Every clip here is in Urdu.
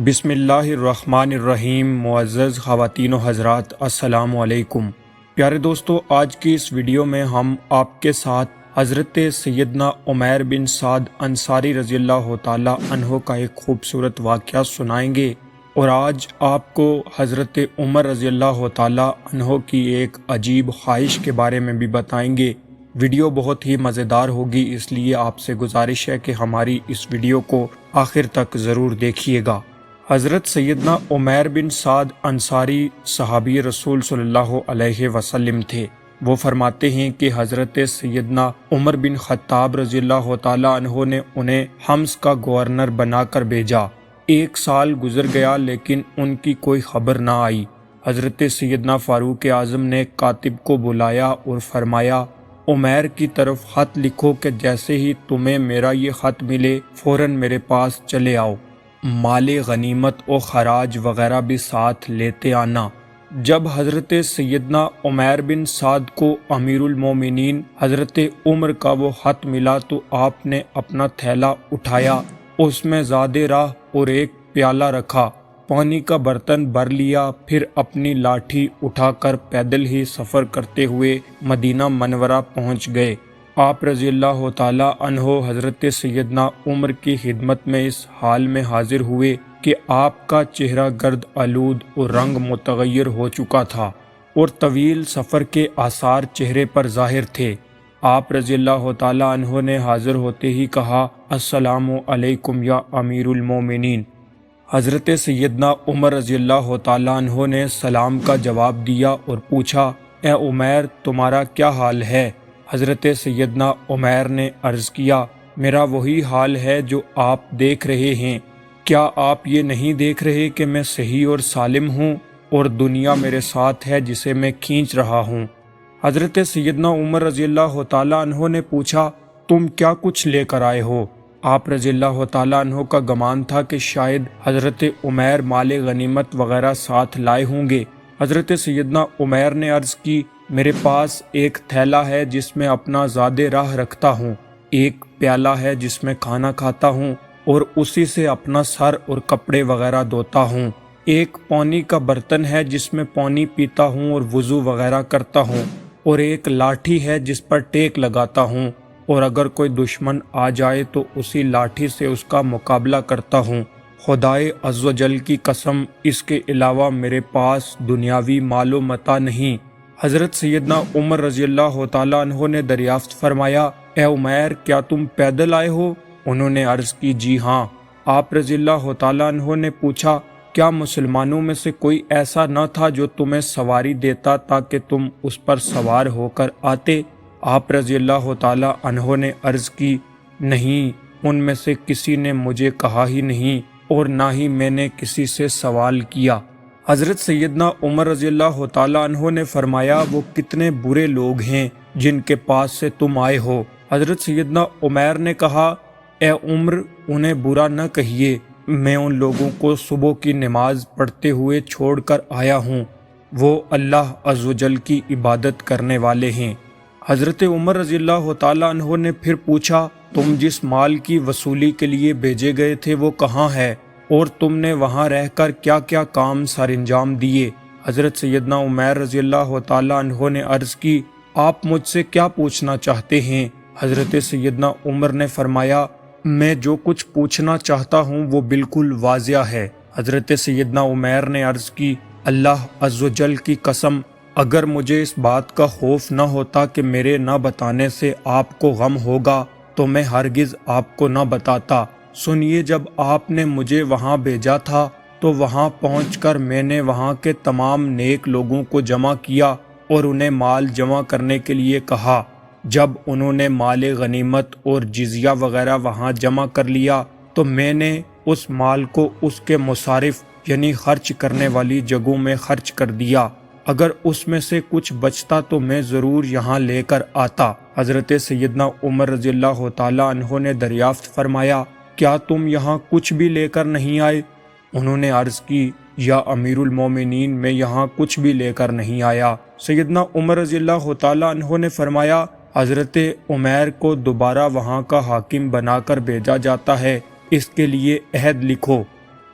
بسم اللہ الرحمن الرحیم۔ معزز خواتین و حضرات، السلام علیکم۔ پیارے دوستو، آج کی اس ویڈیو میں ہم آپ کے ساتھ حضرت سیدنا عمیر بن سعد انصاری رضی اللہ تعالی عنہ کا ایک خوبصورت واقعہ سنائیں گے، اور آج آپ کو حضرت عمر رضی اللہ تعالی عنہ کی ایک عجیب خواہش کے بارے میں بھی بتائیں گے۔ ویڈیو بہت ہی مزیدار ہوگی، اس لیے آپ سے گزارش ہے کہ ہماری اس ویڈیو کو آخر تک ضرور دیکھیے گا۔ حضرت سیدنا عمیر بن سعد انصاری صحابی رسول صلی اللہ علیہ وسلم تھے۔ وہ فرماتے ہیں کہ حضرت سیدنا عمر بن خطاب رضی اللہ تعالی عنہ نے انہیں حمص کا گورنر بنا کر بھیجا۔ 1 سال گزر گیا لیکن ان کی کوئی خبر نہ آئی۔ حضرت سیدنا فاروق اعظم نے کاتب کو بلایا اور فرمایا، عمیر کی طرف خط لکھو کہ جیسے ہی تمہیں میرا یہ خط ملے فوراً میرے پاس چلے آؤ، مال غنیمت و خراج وغیرہ بھی ساتھ لیتے آنا۔ جب حضرت سیدنا عمیر بن سعد کو امیر المومنین حضرت عمر کا وہ خط ملا تو آپ نے اپنا تھیلا اٹھایا، اس میں زاد راہ اور ایک پیالہ رکھا، پانی کا برتن بھر لیا، پھر اپنی لاٹھی اٹھا کر پیدل ہی سفر کرتے ہوئے مدینہ منورہ پہنچ گئے۔ آپ رضی اللہ تعالی عنہ حضرت سیدنا عمر کی خدمت میں اس حال میں حاضر ہوئے کہ آپ کا چہرہ گرد آلود اور رنگ متغیر ہو چکا تھا، اور طویل سفر کے آثار چہرے پر ظاہر تھے۔ آپ رضی اللہ تعالی عنہ نے حاضر ہوتے ہی کہا، السلام علیکم یا امیر المومنین۔ حضرت سیدنا عمر رضی اللہ تعالی عنہ نے سلام کا جواب دیا اور پوچھا، اے عمیر، تمہارا کیا حال ہے؟ حضرت سیدنا عمیر نے عرض کیا، میرا وہی حال ہے جو آپ دیکھ رہے ہیں۔ کیا آپ یہ نہیں دیکھ رہے کہ میں صحیح اور سالم ہوں اور دنیا میرے ساتھ ہے جسے میں کھینچ رہا ہوں؟ حضرت سیدنا عمر رضی اللہ تعالی عنہ نے پوچھا، تم کیا کچھ لے کر آئے ہو؟ آپ رضی اللہ تعالی عنہ کا گمان تھا کہ شاید حضرت عمیر مال غنیمت وغیرہ ساتھ لائے ہوں گے۔ حضرت سیدنا عمیر نے عرض کی، میرے پاس ایک تھیلا ہے جس میں اپنا زاد راہ رکھتا ہوں، ایک پیالہ ہے جس میں کھانا کھاتا ہوں اور اسی سے اپنا سر اور کپڑے وغیرہ دھوتا ہوں، ایک پانی کا برتن ہے جس میں پانی پیتا ہوں اور وضو وغیرہ کرتا ہوں، اور ایک لاٹھی ہے جس پر ٹیک لگاتا ہوں، اور اگر کوئی دشمن آ جائے تو اسی لاٹھی سے اس کا مقابلہ کرتا ہوں۔ خدائے عز و جل کی قسم، اس کے علاوہ میرے پاس دنیاوی مال و متاع نہیں۔ حضرت سیدنا عمر رضی اللہ تعالی عنہ نے دریافت فرمایا، اے عمیر، کیا تم پیدل آئے ہو؟ انہوں نے عرض کی، جی ہاں۔ آپ رضی اللہ تعالی عنہ نے پوچھا، کیا مسلمانوں میں سے کوئی ایسا نہ تھا جو تمہیں سواری دیتا تاکہ تم اس پر سوار ہو کر آتے؟ آپ رضی اللہ تعالی عنہ نے عرض کی، نہیں، ان میں سے کسی نے مجھے کہا ہی نہیں اور نہ ہی میں نے کسی سے سوال کیا۔ حضرت سیدنا عمر رضی اللہ تعالی عنہ نے فرمایا، وہ کتنے برے لوگ ہیں جن کے پاس سے تم آئے ہو۔ حضرت سیدنا عمیر نے کہا، اے عمر، انہیں برا نہ کہیے، میں ان لوگوں کو صبح کی نماز پڑھتے ہوئے چھوڑ کر آیا ہوں، وہ اللہ عز و جل کی عبادت کرنے والے ہیں۔ حضرت عمر رضی اللہ تعالی عنہ نے پھر پوچھا، تم جس مال کی وصولی کے لیے بھیجے گئے تھے وہ کہاں ہے، اور تم نے وہاں رہ کر کیا کیا کام سر انجام دیے؟ حضرت سیدنا عمیر رضی اللہ تعالی عنہ نے عرض کی، آپ مجھ سے کیا پوچھنا چاہتے ہیں؟ حضرت سیدنا عمر نے فرمایا، میں جو کچھ پوچھنا چاہتا ہوں وہ بالکل واضح ہے۔ حضرت سیدنا عمیر نے عرض کی، اللہ عز و جل کی قسم، اگر مجھے اس بات کا خوف نہ ہوتا کہ میرے نہ بتانے سے آپ کو غم ہوگا تو میں ہرگز آپ کو نہ بتاتا۔ سنیے، جب آپ نے مجھے وہاں بھیجا تھا تو وہاں پہنچ کر میں نے وہاں کے تمام نیک لوگوں کو جمع کیا اور انہیں مال جمع کرنے کے لیے کہا۔ جب انہوں نے مال غنیمت اور جزیہ وغیرہ وہاں جمع کر لیا تو میں نے اس مال کو اس کے مصارف یعنی خرچ کرنے والی جگہوں میں خرچ کر دیا۔ اگر اس میں سے کچھ بچتا تو میں ضرور یہاں لے کر آتا۔ حضرت سیدنا عمر رضی اللہ تعالی عنہ نے دریافت فرمایا، کیا تم یہاں کچھ بھی لے کر نہیں آئے؟ انہوں نے عرض کی، یا امیر المومنین، میں یہاں کچھ بھی لے کر نہیں آیا۔ سیدنا عمر رضی اللہ تعالی عنہ نے فرمایا، حضرت عمیر کو دوبارہ وہاں کا حاکم بنا کر بھیجا جاتا ہے، اس کے لیے عہد لکھو۔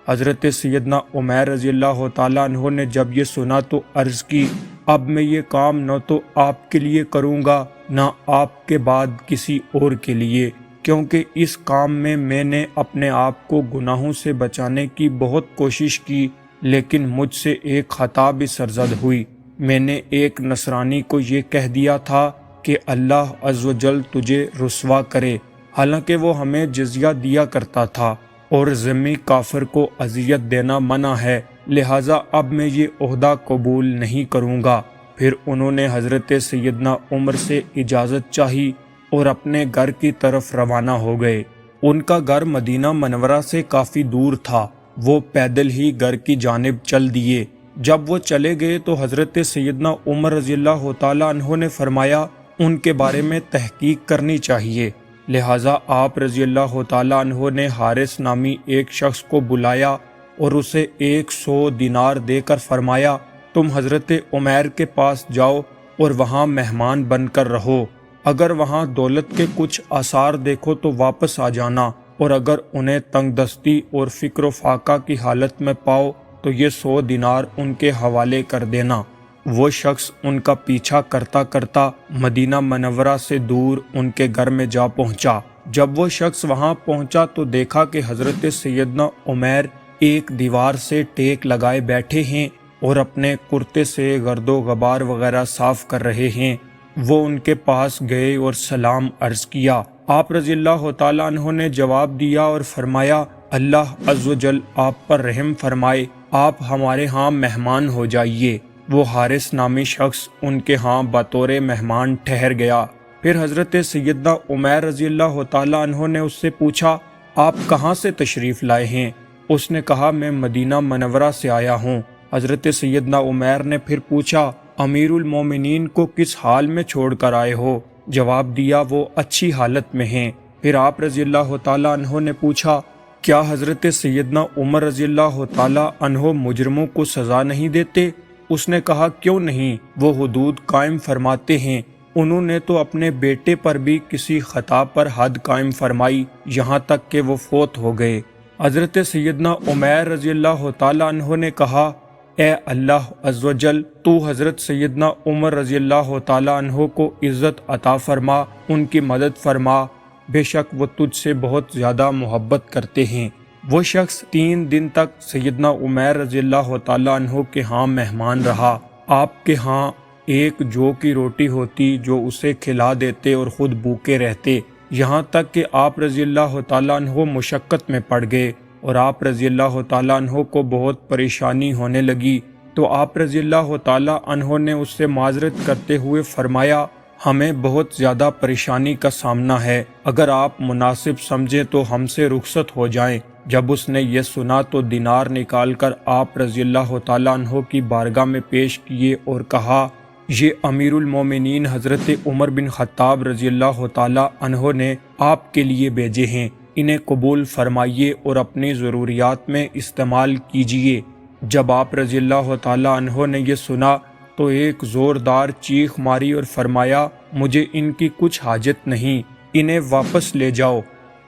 حضرت سیدنا عمیر رضی اللہ تعالیٰ عنہ نے جب یہ سنا تو عرض کی، اب میں یہ کام نہ تو آپ کے لیے کروں گا نہ آپ کے بعد کسی اور کے لیے، کیونکہ اس کام میں نے اپنے آپ کو گناہوں سے بچانے کی بہت کوشش کی، لیکن مجھ سے ایک خطا بھی سرزد ہوئی۔ میں نے ایک نصرانی کو یہ کہہ دیا تھا کہ اللہ عز و جل تجھے رسوا کرے، حالانکہ وہ ہمیں جزیہ دیا کرتا تھا اور ذمی کافر کو اذیت دینا منع ہے، لہٰذا اب میں یہ عہدہ قبول نہیں کروں گا۔ پھر انہوں نے حضرت سیدنا عمر سے اجازت چاہی اور اپنے گھر کی طرف روانہ ہو گئے۔ ان کا گھر مدینہ منورہ سے کافی دور تھا، وہ پیدل ہی گھر کی جانب چل دیے۔ جب وہ چلے گئے تو حضرت سیدنا عمر رضی اللہ تعالیٰ عنہ نے فرمایا ان کے بارے میں تحقیق کرنی چاہیے، لہٰذا آپ رضی اللہ تعالیٰ عنہ نے حارث نامی ایک شخص کو بلایا اور اسے 100 دینار دے کر فرمایا تم حضرت عمیر کے پاس جاؤ اور وہاں مہمان بن کر رہو، اگر وہاں دولت کے کچھ آثار دیکھو تو واپس آ جانا، اور اگر انہیں تنگ دستی اور فکر و فاقہ کی حالت میں پاؤ تو یہ 100 دینار ان کے حوالے کر دینا۔ وہ شخص ان کا پیچھا کرتا کرتا مدینہ منورہ سے دور ان کے گھر میں جا پہنچا۔ جب وہ شخص وہاں پہنچا تو دیکھا کہ حضرت سیدنا عمیر ایک دیوار سے ٹیک لگائے بیٹھے ہیں اور اپنے کرتے سے گرد و غبار وغیرہ صاف کر رہے ہیں۔ وہ ان کے پاس گئے اور سلام عرض کیا۔ آپ رضی اللہ تعالیٰ عنہ نے جواب دیا اور فرمایا اللہ عز و جل آپ پر رحم فرمائے، آپ ہمارے ہاں مہمان ہو جائیے۔ وہ حارث نامی شخص ان کے ہاں بطور مہمان ٹھہر گیا۔ پھر حضرت سیدنا عمیر رضی اللہ تعالیٰ عنہ نے اس سے پوچھا آپ کہاں سے تشریف لائے ہیں؟ اس نے کہا میں مدینہ منورہ سے آیا ہوں۔ حضرت سیدنا عمیر نے پھر پوچھا امیر المومنین کو کس حال میں چھوڑ کر آئے ہو؟ جواب دیا وہ اچھی حالت میں ہیں۔ پھر آپ رضی اللہ تعالیٰ عنہ نے پوچھا کیا حضرت سیدنا عمر رضی اللہ تعالیٰ عنہ مجرموں کو سزا نہیں دیتے؟ اس نے کہا کیوں نہیں، وہ حدود قائم فرماتے ہیں، انہوں نے تو اپنے بیٹے پر بھی کسی خطا پر حد قائم فرمائی یہاں تک کہ وہ فوت ہو گئے۔ حضرت سیدنا عمیر رضی اللہ تعالیٰ عنہ نے کہا اے اللہ عز و جل تو حضرت سیدنا عمر رضی اللہ تعالیٰ عنہ کو عزت عطا فرما، ان کی مدد فرما، بے شک وہ تجھ سے بہت زیادہ محبت کرتے ہیں۔ وہ شخص 3 دن تک سیدنا عمیر رضی اللہ تعالیٰ عنہ کے ہاں مہمان رہا۔ آپ کے ہاں ایک جو کی روٹی ہوتی جو اسے کھلا دیتے اور خود بھوکے رہتے، یہاں تک کہ آپ رضی اللہ تعالیٰ عنہ مشقت میں پڑ گئے اور آپ رضی اللہ تعالیٰ عنہ کو بہت پریشانی ہونے لگی، تو آپ رضی اللہ تعالیٰ عنہ نے اس سے معذرت کرتے ہوئے فرمایا ہمیں بہت زیادہ پریشانی کا سامنا ہے، اگر آپ مناسب سمجھیں تو ہم سے رخصت ہو جائیں۔ جب اس نے یہ سنا تو دینار نکال کر آپ رضی اللہ تعالیٰ عنہ کی بارگاہ میں پیش کیے اور کہا یہ امیر المومنین حضرت عمر بن خطاب رضی اللہ تعالیٰ عنہ نے آپ کے لیے بھیجے ہیں، انہیں قبول فرمائیے اور اپنی ضروریات میں استعمال کیجیے۔ جب آپ رضی اللہ تعالیٰ عنہ نے یہ سنا تو ایک زوردار چیخ ماری اور فرمایا مجھے ان کی کچھ حاجت نہیں، انہیں واپس لے جاؤ۔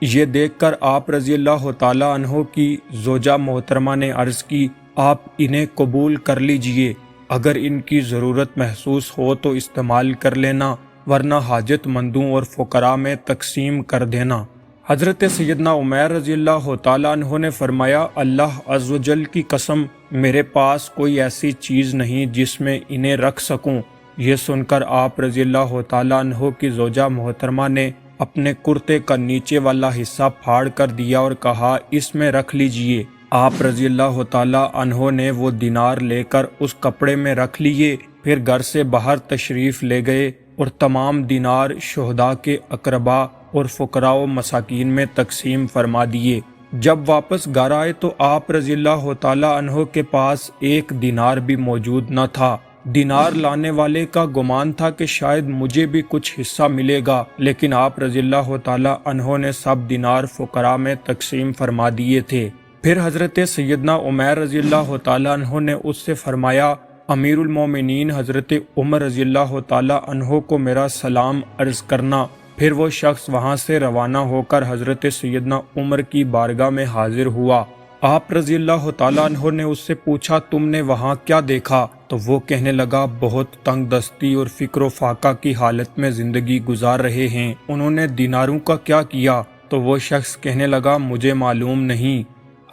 یہ دیکھ کر آپ رضی اللہ تعالیٰ عنہ کی زوجہ محترمہ نے عرض کی آپ انہیں قبول کر لیجئے، اگر ان کی ضرورت محسوس ہو تو استعمال کر لینا، ورنہ حاجت مندوں اور فقراء میں تقسیم کر دینا۔ حضرت سیدنا عمیر رضی اللہ تعالیٰ عنہ نے فرمایا اللہ عز و جل کی قسم میرے پاس کوئی ایسی چیز نہیں جس میں انہیں رکھ سکوں۔ یہ سن کر آپ رضی اللہ تعالیٰ عنہ کی زوجہ محترمہ نے اپنے کرتے کا نیچے والا حصہ پھاڑ کر دیا اور کہا اس میں رکھ لیجئے۔ آپ رضی اللہ تعالیٰ عنہ نے وہ دینار لے کر اس کپڑے میں رکھ لیے، پھر گھر سے باہر تشریف لے گئے اور تمام دینار شہداء کے اقرباء اور فقراء و مساکین میں تقسیم فرما دیے۔ جب واپس گھر آئے تو آپ رضی اللہ تعالیٰ عنہ کے پاس 1 دینار بھی موجود نہ تھا۔ دینار لانے والے کا گمان تھا کہ شاید مجھے بھی کچھ حصہ ملے گا، لیکن آپ رضی اللہ تعالیٰ عنہ نے سب دینار فقراء میں تقسیم فرما دیے تھے۔ پھر حضرت سیدنا عمیر رضی اللہ تعالیٰ عنہ نے اس سے فرمایا امیر المومنین حضرت عمر رضی اللہ تعالیٰ عنہ کو میرا سلام عرض کرنا۔ پھر وہ شخص وہاں سے روانہ ہو کر حضرت سیدنا عمر کی بارگاہ میں حاضر ہوا۔ آپ رضی اللہ تعالیٰ عنہ نے اس سے پوچھا تم نے وہاں کیا دیکھا؟ تو وہ کہنے لگا بہت تنگ دستی اور فکر و فاقہ کی حالت میں زندگی گزار رہے ہیں، انہوں نے دیناروں کا کیا کیا؟ تو وہ شخص کہنے لگا مجھے معلوم نہیں۔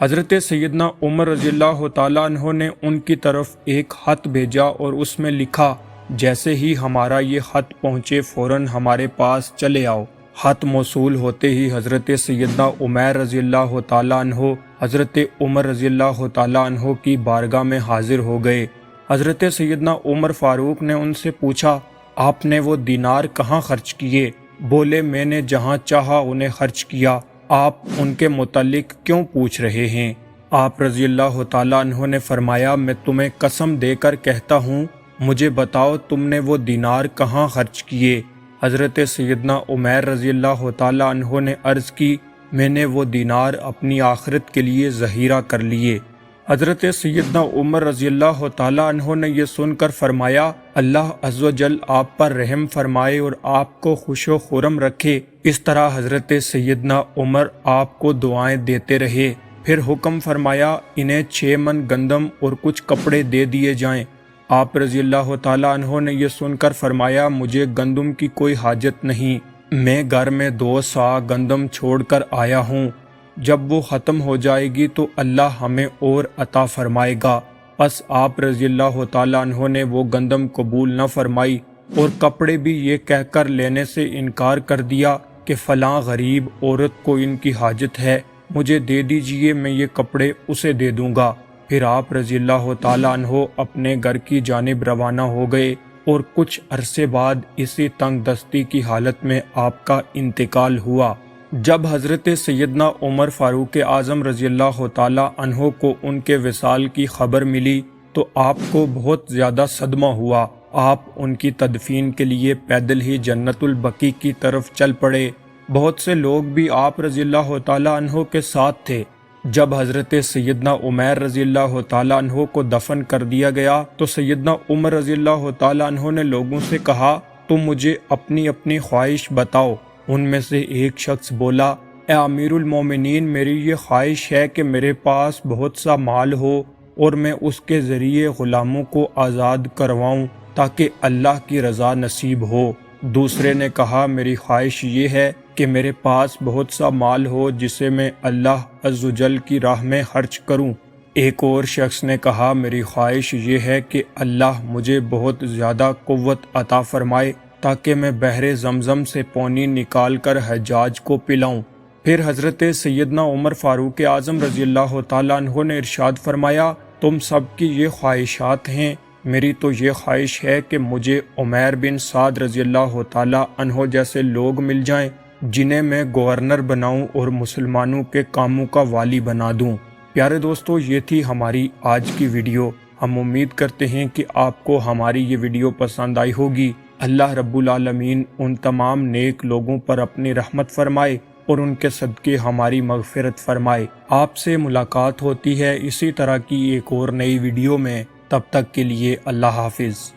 حضرت سیدنا عمر رضی اللہ تعالیٰ عنہ نے ان کی طرف ایک خط بھیجا اور اس میں لکھا جیسے ہی ہمارا یہ خط پہنچے فوراً ہمارے پاس چلے آؤ۔ خط موصول ہوتے ہی حضرت سیدنا عمیر رضی اللہ تعالیٰ عنہ حضرت عمر رضی اللہ تعالیٰ عنہ کی بارگاہ میں حاضر ہو گئے۔ حضرت سیدنا عمر فاروق نے ان سے پوچھا آپ نے وہ دینار کہاں خرچ کیے؟ بولے میں نے جہاں چاہا انہیں خرچ کیا، آپ ان کے متعلق کیوں پوچھ رہے ہیں؟ آپ رضی اللہ تعالیٰ عنہ نے فرمایا میں تمہیں قسم دے کر کہتا ہوں مجھے بتاؤ تم نے وہ دینار کہاں خرچ کیے؟ حضرت سیدنا عمیر رضی اللہ تعالیٰ عنہ نے عرض کی میں نے وہ دینار اپنی آخرت کے لیے ذخیرہ کر لیے۔ حضرت سیدنا عمر رضی اللہ تعالیٰ عنہ نے یہ سن کر فرمایا اللہ عز و جل آپ پر رحم فرمائے اور آپ کو خوش و خرم رکھے۔ اس طرح حضرت سیدنا عمر آپ کو دعائیں دیتے رہے۔ پھر حکم فرمایا انہیں 6 من گندم اور کچھ کپڑے دے دیے جائیں۔ آپ رضی اللہ تعالیٰ عنہ نے یہ سن کر فرمایا مجھے گندم کی کوئی حاجت نہیں، میں گھر میں 2 صاع گندم چھوڑ کر آیا ہوں، جب وہ ختم ہو جائے گی تو اللہ ہمیں اور عطا فرمائے گا۔ پس آپ رضی اللہ تعالیٰ عنہ نے وہ گندم قبول نہ فرمائی اور کپڑے بھی یہ کہہ کر لینے سے انکار کر دیا کہ فلاں غریب عورت کو ان کی حاجت ہے، مجھے دے دیجئے میں یہ کپڑے اسے دے دوں گا۔ پھر آپ رضی اللہ تعالیٰ عنہ اپنے گھر کی جانب روانہ ہو گئے اور کچھ عرصے بعد اسی تنگ دستی کی حالت میں آپ کا انتقال ہوا۔ جب حضرت سیدنا عمر فاروق اعظم رضی اللہ تعالیٰ عنہ کو ان کے وصال کی خبر ملی تو آپ کو بہت زیادہ صدمہ ہوا۔ آپ ان کی تدفین کے لیے پیدل ہی جنت البقیع کی طرف چل پڑے۔ بہت سے لوگ بھی آپ رضی اللہ تعالیٰ عنہ کے ساتھ تھے۔ جب حضرت سیدنا عمیر رضی اللہ تعالیٰ عنہ کو دفن کر دیا گیا تو سیدنا عمر رضی اللہ تعالیٰ عنہ نے لوگوں سے کہا تم مجھے اپنی اپنی خواہش بتاؤ۔ ان میں سے ایک شخص بولا اے امیر المومنین میری یہ خواہش ہے کہ میرے پاس بہت سا مال ہو اور میں اس کے ذریعے غلاموں کو آزاد کرواؤں تاکہ اللہ کی رضا نصیب ہو۔ دوسرے نے کہا میری خواہش یہ ہے کہ میرے پاس بہت سا مال ہو جسے میں اللہ عز و جل کی راہ میں خرچ کروں۔ ایک اور شخص نے کہا میری خواہش یہ ہے کہ اللہ مجھے بہت زیادہ قوت عطا فرمائے تاکہ میں بحر زمزم سے پانی نکال کر حجاج کو پلاؤں۔ پھر حضرت سیدنا عمر فاروق اعظم رضی اللہ تعالیٰ عنہ نے ارشاد فرمایا تم سب کی یہ خواہشات ہیں، میری تو یہ خواہش ہے کہ مجھے عمیر بن سعد رضی اللہ تعالیٰ عنہ جیسے لوگ مل جائیں جنہیں میں گورنر بناؤں اور مسلمانوں کے کاموں کا والی بنا دوں۔ پیارے دوستو یہ تھی ہماری آج کی ویڈیو۔ ہم امید کرتے ہیں کہ آپ کو ہماری یہ ویڈیو پسند آئی ہوگی۔ اللہ رب العالمین ان تمام نیک لوگوں پر اپنی رحمت فرمائے اور ان کے صدقے ہماری مغفرت فرمائے۔ آپ سے ملاقات ہوتی ہے اسی طرح کی ایک اور نئی ویڈیو میں، تب تک کے لیے اللہ حافظ۔